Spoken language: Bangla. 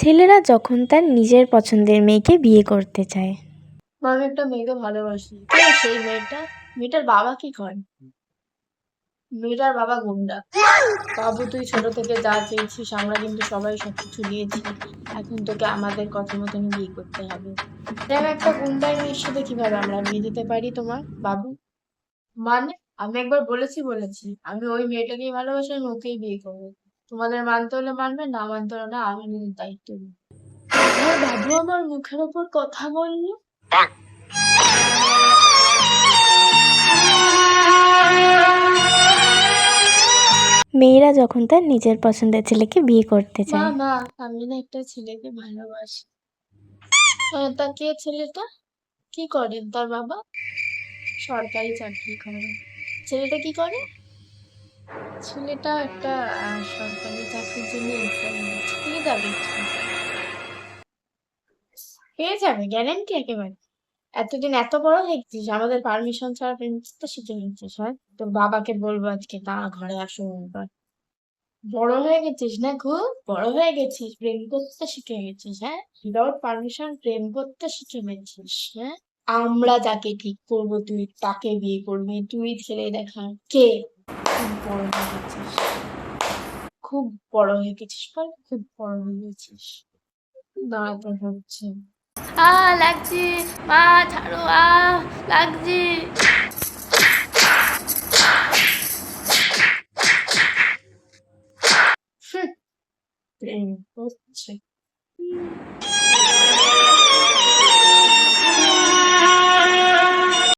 ছেলেরা যখন তার নিজের পছন্দের মেয়েকে বিয়ে করতে চায়। আমি একটা মেয়েকে ভালোবাসি। কে সেই মেয়েটা? মেয়েটার বাবা কি করে? মেয়েটার বাবা গুন্ডা। বাবু, তুই ছোট থেকে যা চেয়েছিস আমরা কিন্তু সবাই সবকিছু দিয়েছি। এখন তোকে আমাদের কথা মতন বিয়ে করতে হবে। দেখ, একটা গুন্ডার মেয়ের সাথে কিভাবে আমরা বিয়ে দিতে পারি তোমার বাবু? মানে, আমি একবার বলেছি আমি ওই মেয়েটাকেই ভালোবাসি, আমি ওকেই বিয়ে করবো। তোমাদের মানতে হলে মানবে, না মানতে হলে না, আমি নিজের দায়িত্ব নিই। আমার বাবু আমার মুখের ওপর কথা বললো। মেয়েরা যখন তার নিজের পছন্দের ছেলেকে বিয়ে করতে মা চায়। মা আমি না একটা ছেলেকে ভালোবাসি। তা কে ছেলেটা? কি করেন তার বাবা? সরকারি চাকরি করে। ছেলেটা কি করে? ছেলেটা একটা সরকারি চাকরির জন্য এক্সাম দিচ্ছে, পেয়ে যাবে একটু। পেয়ে যাবে, গ্যারেন্টি একেবারে। এতদিন এত বড় হয়ে গেছিস, আমাদের পারমিশন ছাড়া প্রেম করতে শিখে নিচ্ছিস? হয় তোর বাবাকে বলবো আজকে, তারা ঘরে আসুন একবার। বড় হয়ে গেছিস না, খুব বড় হয়ে গেছিস, প্রেম করতে শিখে গেছিস। হ্যাঁ, উইদাউট পারমিশন প্রেম করতে শিখে গেছিস। হ্যাঁ, আমরা যাকে ঠিক করবো তুই তাকে বিয়ে করবি, তুই ছেলে দেখা কে? খুব বড় হয়ে গেছিস, খুব বড় হয়ে গেছিস, বল খুব বড় হয়ে গেছিস। দাঁড়াতে হচ্ছে। লাগছে, মা ছাড়ো, লাগছে। প্রেম করছে।